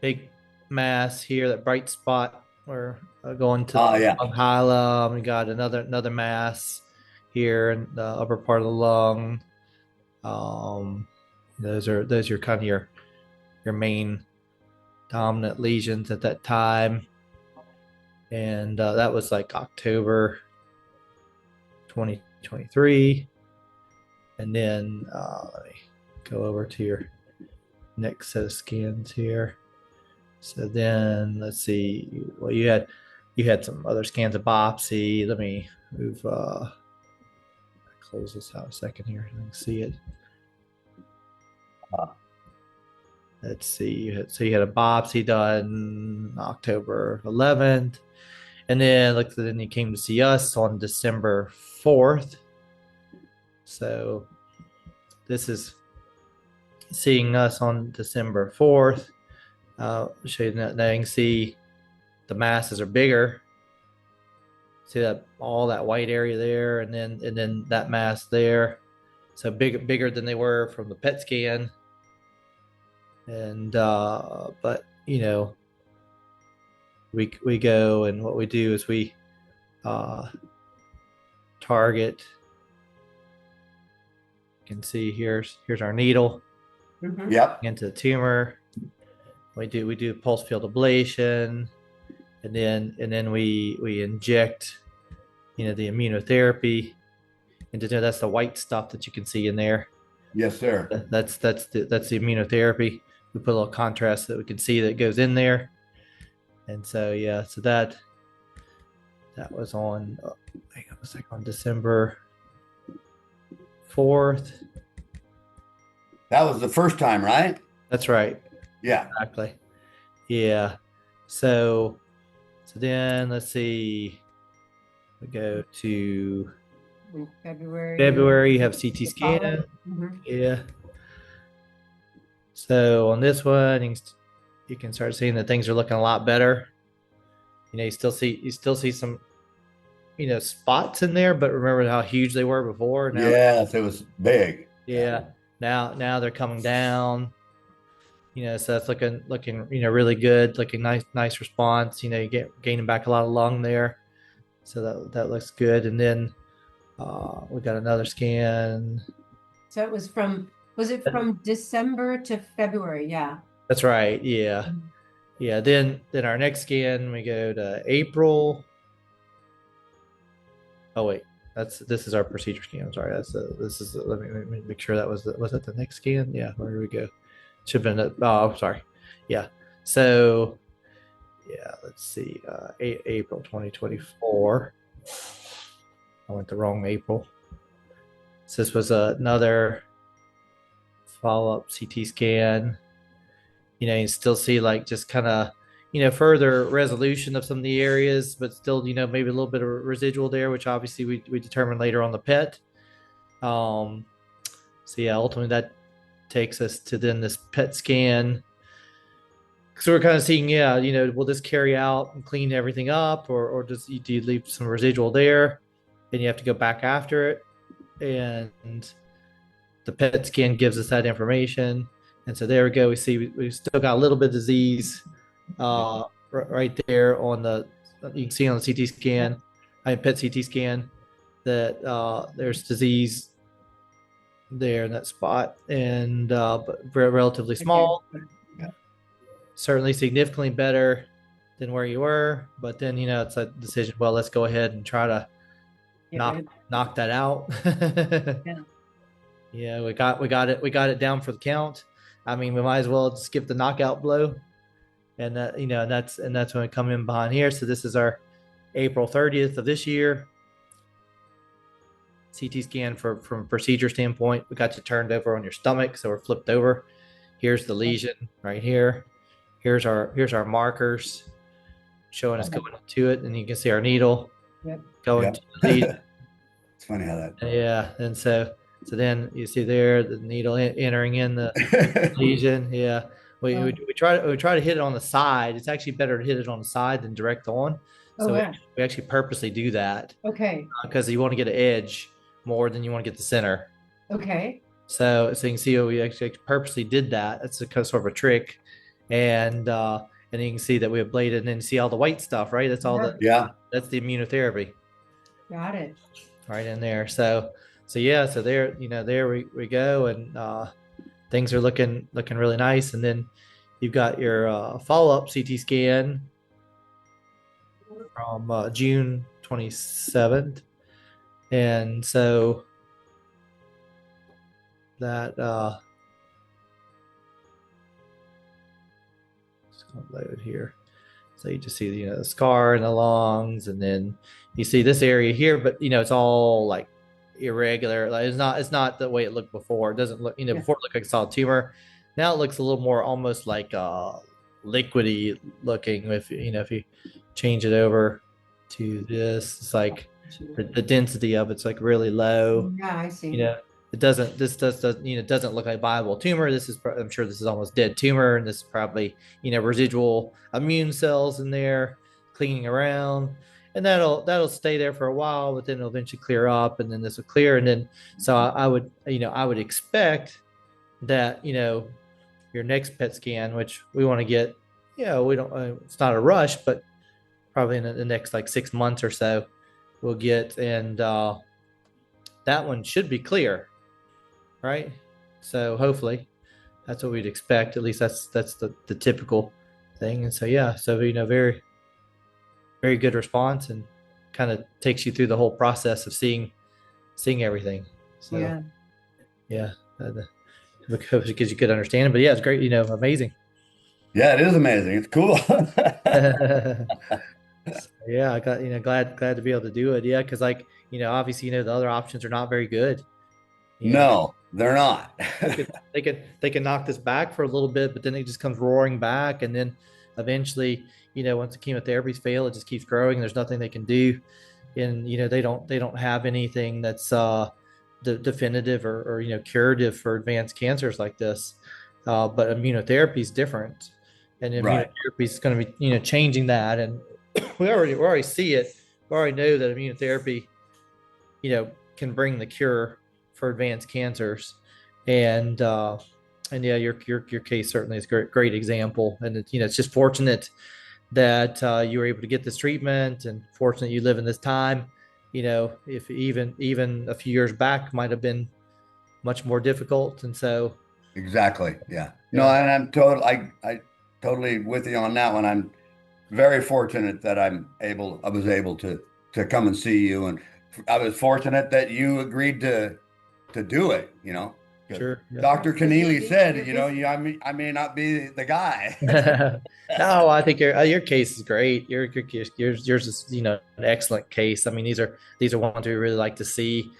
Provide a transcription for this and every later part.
big mass here, that bright spot. We're going to Oh, yeah. lung hilum. We got another mass here in the upper part of the lung. Um, those are kind of your main dominant lesions at that time, and that was like October 2023. And then let me go over to your next set of scans here. So then let's see. Well, you had some other scans of biopsy. Let me move. Close this out a second here. I can see it. Uh, Let's see. So you had a biopsy done October 11th, and then you came to see us on December 4th. So this is seeing us on December 4th. Show you that. Now you can see the masses are bigger. See that all that white area there, and then that mass there. So bigger than they were from the PET scan. And but we go, and what we do is we uh, target. You can see here's our needle yep. into the tumor. We do pulse field ablation, and then we inject the immunotherapy. And that's the white stuff that you can see in there. Yes, sir. That's the immunotherapy. We put a little contrast so that we can see that goes in there. And so yeah, so that was on hang on a second, on December 4th. That was the first time, right? That's right. Yeah. Exactly. Yeah. So then let's see. We go to In February. February. You have CT The follow. scan. Yeah. So on this one, you can start seeing that things are looking a lot better. You still see some spots in there, but remember how huge they were before. Now, Yes, it was big. Yeah. yeah, now they're coming down. So that's looking really good, looking nice response. You get gaining back a lot of lung there, so that looks good. And then we got another scan. So was it from December to February? Yeah. That's right. Yeah, yeah. Then our next scan, we go to April. Oh wait, this is our procedure scan. I'm sorry. Let me make sure that was that the next scan. Yeah, where do we go? Should have been. Oh, sorry. Yeah. So yeah, let's see. April 2024. I went the wrong April. So this was another follow-up CT scan. You still see like just kind of further resolution of some of the areas, but still maybe a little bit of residual there, which obviously we determine later on the PET. So yeah, ultimately that takes us to then this PET scan. So we're kind of seeing, yeah, will this carry out and clean everything up, or do you leave some residual there, and you have to go back after it, and the PET scan gives us that information. And so there we go. We see we still got a little bit of disease right there on you can see on the CT scan, PET CT scan, that there's disease there in that spot, and but relatively Okay. small. Certainly significantly better than where you were, but then it's a decision. Well, let's go ahead and try to Get knock rid knock that out. Yeah. Yeah, we got it down for the count. I mean, we might as well just skip the knockout blow, and that's when we come in behind here. So this is our April 30th of this year. CT scan from a procedure standpoint. We got you turned over on your stomach, so we're flipped over. Here's the lesion right here. Here's our markers showing us going to it, and you can see our needle Yep. going Yep. to the lesion. It's funny how that. Yeah, and so then you see there the needle entering in the lesion. Yeah, we try to hit it on the side. It's actually better to hit it on the side than direct on. Oh, So yeah. we actually purposely do that Okay. because you want to get an edge more than you want to get the center. Okay. So you can see we actually purposely did that. It's a sort of a trick, and you can see that we ablated, and then see all the white stuff, right? That's all Yeah. Yeah. that's the immunotherapy Got it. right in there. So yeah, so there, there we go, and things are looking really nice. And then you've got your follow-up CT scan from June 27th, and so that just gonna load here. So you just see the scar in the lungs, and then you see this area here, but it's all like irregular. Like it's not the way it looked before. It doesn't look, Yeah. before it looked like a solid tumor. Now it looks a little more almost like liquidy looking. If you change it over to this, it's like the density of it's like really low. Yeah, I see. It doesn't, this doesn't, doesn't look like viable tumor. I'm sure this is almost dead tumor, and this is probably, residual immune cells in there cleaning around, and that'll stay there for a while, but then it'll eventually clear up, and then this will clear. And then, so I would expect that, your next PET scan, which we want to get, we don't, it's not a rush, but probably in the next like 6 months or so, we'll get, and that one should be clear, right? So hopefully that's what we'd expect. At least that's the typical thing. And so yeah, so very very good response, and kind of takes you through the whole process of seeing everything. So Yeah. yeah, because you could understand it. But yeah, it's great. Amazing. Yeah, it is amazing. It's cool. Yeah, I got glad to be able to do it. Yeah, because like obviously the other options are not very good. No, they're not. They can knock this back for a little bit, but then it just comes roaring back, and then eventually, once the chemotherapies fail, it just keeps growing. There's nothing they can do, and they don't have anything that's definitive or curative for advanced cancers like this. But immunotherapy is different, and Right. immunotherapy is going to be changing that, and we already see it. We already know that immunotherapy can bring the cure for advanced cancers, and yeah, your case certainly is a great example. And it's just fortunate that you were able to get this treatment, and fortunate you live in this time. If even a few years back might have been much more difficult. And so Exactly. Yeah. No, yeah, and I totally with you on that one. I'm very fortunate that I was able to come and see you, and I was fortunate that you agreed to do it, 'cause sure, yeah. Dr. Keneally You're said, busy. I may not be the guy. No, I think your case is great. Yours is an excellent case. I mean, these are ones we really like to see.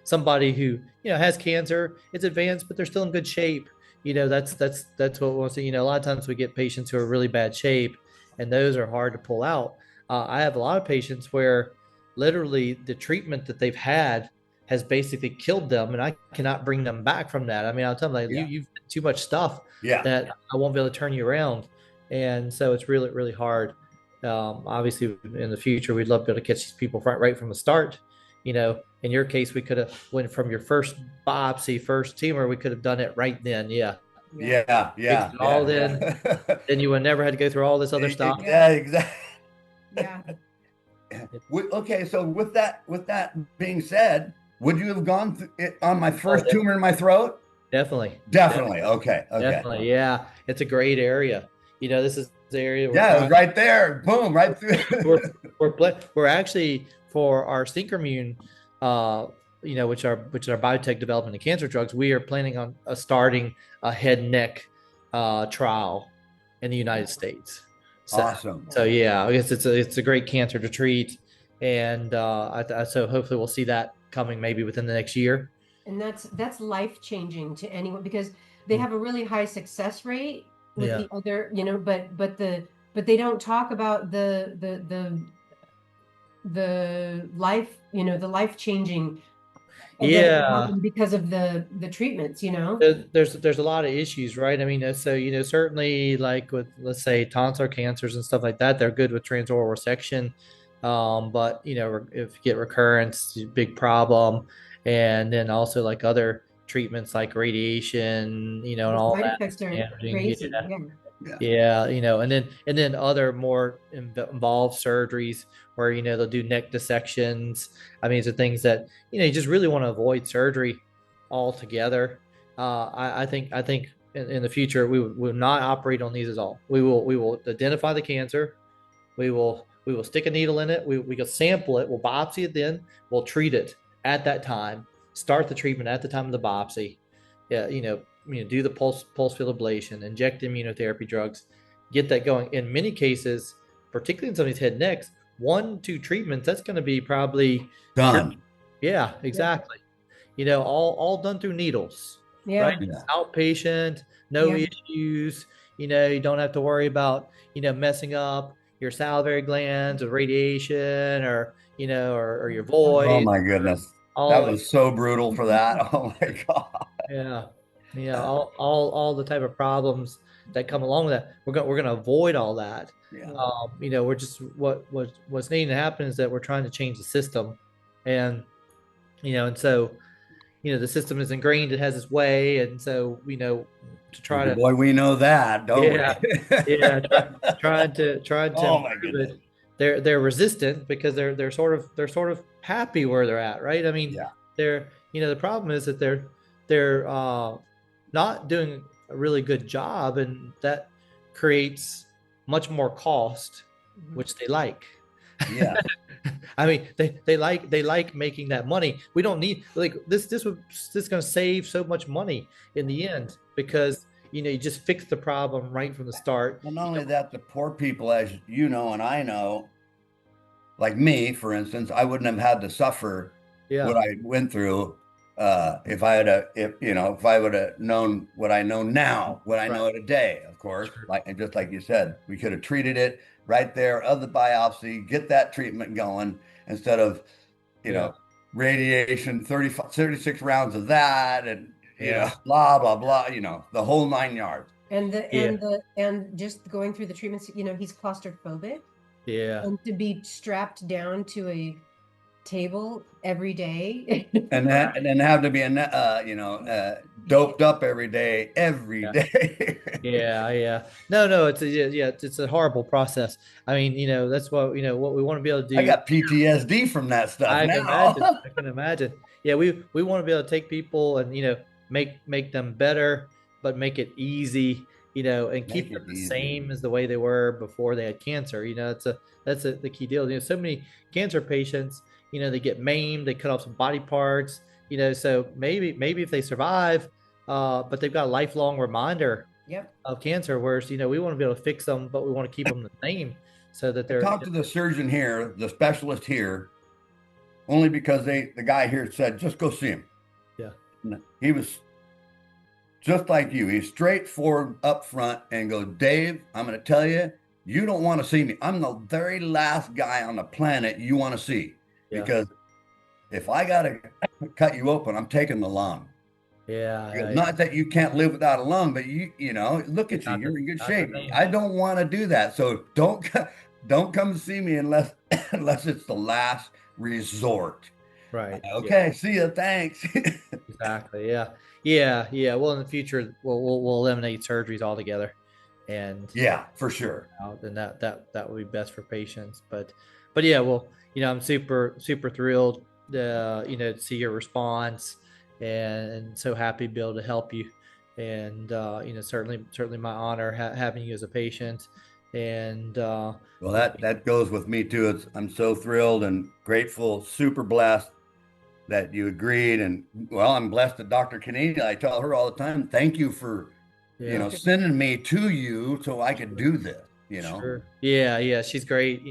Somebody who has cancer, it's advanced, but they're still in good shape. That's what we'll see. A lot of times we get patients who are really bad shape, and those are hard to pull out. I have a lot of patients where literally the treatment that they've had has basically killed them, and I cannot bring them back from that. I mean, I'll tell them like Yeah. you've too much stuff Yeah. that I won't be able to turn you around, and so it's really really hard. Obviously, in the future, we'd love to be able to catch these people right from the start. In your case, we could have went from your first biopsy, first tumor. We could have done it right then. Yeah, Yeah. fixed Yeah. it all then. Yeah. Then you would never had to go through all this other stuff. Yeah, exactly. Yeah. Okay, so with that being said, would you have gone on my first tumor in my throat? Definitely. Definitely. Okay. Definitely. Yeah. It's a great area. This is the area Yeah, it was right there. Boom, right through. we're actually for our Synchromune, which are biotech development of cancer drugs. We are planning on starting a head and neck trial in the United States. So, Awesome. So yeah, I guess it's a great cancer to treat, and so hopefully we'll see that coming maybe within the next year. And that's life changing to anyone, because they have a really high success rate with the other, but they don't talk about the life, the life changing because of the treatments. There's a lot of issues, right? I mean, so certainly like with, let's say, tonsillar cancers and stuff like that, they're good with transoral resection, but if you get recurrence, big problem. And then also like other treatments like radiation, and all Side that effects are damaging. crazy. Yeah. Yeah. Yeah, and then other more involved surgeries where they'll do neck dissections. I mean, it's the things that you just really want to avoid surgery altogether. I think in the future we will not operate on these at all. We will identify the cancer. We will stick a needle in it. We can sample it. We'll biopsy it. Then we'll treat it at that time. Start the treatment at the time of the biopsy. Yeah, do the pulse field ablation, inject immunotherapy drugs, get that going. In many cases, particularly in some of these head and necks, 1-2 treatments, that's going to be probably cured. Done. Yeah, exactly. All done through needles, right? Yeah. Yeah. Outpatient, no Yeah. issues. You don't have to worry about messing up your salivary glands with radiation, or your Oh voice, my goodness. That all was so brutal for that. Oh my God. yeah, all the type of problems that come along with that. We're gonna avoid all that. Yeah. We're just what's needing to happen is that we're trying to change the system, and and so the system is ingrained. It has its way, and so to try to Boy, we know that, don't we? yeah, yeah, trying to Oh my improve goodness. it. They're resistant because they're sort of happy where they're at, right? I mean, Yeah. they're the problem is that they're not doing a really good job, and that creates much more cost, which they like. Yeah. I mean, they like making that money. We don't need like this is going to save so much money in the end because you just fix the problem right from the start. Well, not only that, the poor people, as you know, and I know, like me, for instance, I wouldn't have had to suffer what Yeah, I went through if I had if I would have known what I know now, what I right. know today, of course, Sure. like and just like you said, we could have treated it right there of the biopsy, get that treatment going instead of, you Yeah, know, radiation, 36 rounds of that, and yeah, blah blah blah, the whole 9 yards. yeah, And just going through the treatments, he's claustrophobic, yeah. and to be strapped down to a table every day. And then have to be doped up every day, every Yeah. day. Yeah, yeah. No, it's a horrible process. I mean, that's what we want to be able to I do. got PTSD from that stuff I can now. imagine. I can imagine. Yeah, we want to be able to take people and make them better, but make it easy, and Make keep them it the easy. same as the way they were before they had cancer. That's the key deal. So many cancer patients, they get maimed, they cut off some body parts, so maybe if they survive, but they've got a lifelong reminder Yep. of cancer, whereas we want to be able to fix them, but we want to keep them the same so that I they're talked to the surgeon here, the specialist here, only because the guy here said, just go see him. yeah, And he was just like you. He's straightforward up front and goes, Dave, I'm going to tell you, you don't want to see me. I'm the very last guy on the planet you want to see yeah, because if I got to cut you open, I'm taking the lung. yeah, yeah, Not that you can't live without a lung, but look it's at you. not You're in good not the shape. same. I don't want to do that. So don't come see me unless unless it's the last resort. Right. Yeah. Okay, see you. Thanks. Exactly. Yeah. Yeah. Well, in the future, we'll eliminate surgeries altogether, and Yeah, for sure. then that will be best for patients. But yeah. Well, I'm super thrilled, to see your response, and so happy to be able to help you, and certainly my honor having you as a patient, and Well, that goes with me too. I'm so thrilled and grateful, super blessed that you agreed. And well, I'm blessed that Dr. Canadian, I tell her all the time, thank you for, yeah. sending me to you so I could do this. Sure. Yeah. She's great.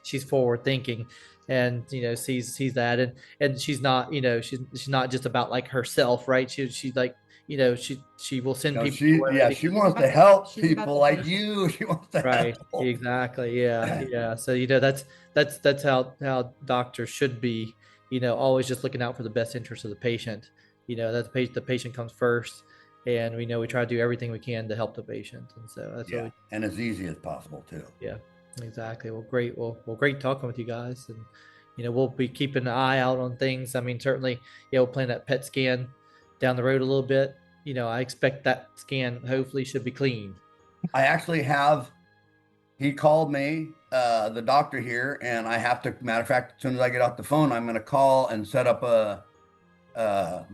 She's forward thinking, and sees that, and she's not she's not just about like herself, right? She's like she will send people to where She wants to help She's about people the like patient. you. She wants to right. help. Exactly. Yeah. So that's how doctors should be. Always just looking out for the best interest of the patient. That the patient comes first, and we try to do everything we can to help the patient, and so that's what Yeah, and as easy as possible too. yeah, exactly. Well, great. Well, great talking with you guys, and we'll be keeping an eye out on things. I mean, certainly, we'll plan that PET scan down the road a little bit. I expect that scan hopefully should be clean. I actually have. He called me, the doctor here, and I have to. Matter of fact, as soon as I get off the phone, I'm going to call and set up a.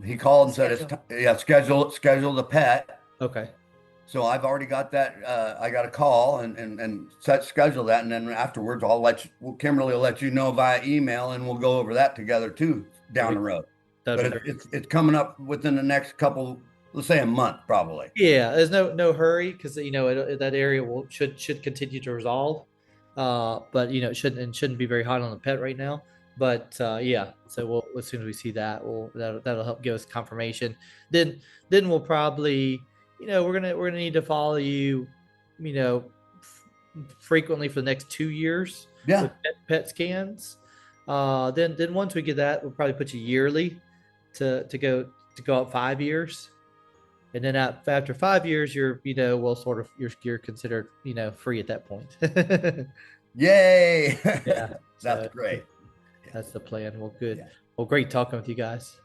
He called and said it's Schedule. schedule the PET. Okay. So I've already got that. I got a call and schedule that, and then afterwards I'll let you. Kimberly will let you know via email, and we'll go over that together too down the road. That'd But be great. it's coming up within the next couple, let's say a month probably. Yeah, there's no hurry because you know that area will should continue to resolve, but you know it shouldn't be very hot on the pet right now. But yeah, so we'll as soon as we see that, that'll help give us confirmation. Then we'll probably we're gonna need to follow you, you know, frequently for the next 2 years Yeah. with pet scans. Then once we get that, we'll probably put you yearly to go up 5 years. And then after 5 years, well, sort of, you're considered, free at that point. Yay. Yeah, That's so great. that's the plan. Well, good. Yeah. Well, great talking with you guys.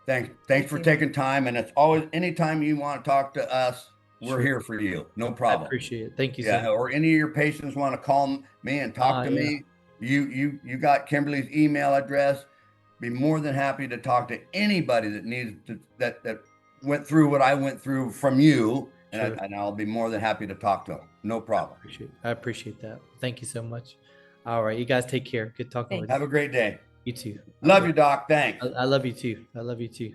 Thanks for taking time. And it's always anytime you want to talk to us, we're Sure. here for you. No I problem. appreciate it. Thank you so Yeah. much. Or any of your patients want to call me and talk to Yeah. me. You got Kimberly's email address. Be more than happy to talk to anybody that needs to that went through what I went through from you, and, Sure. and I'll be more than happy to talk to them. No problem. I appreciate that. Thank you so much. All right, you guys take care. Good talking with you. Have a great day. You too. Love you, Doc. Thanks. I love you too. I love you too.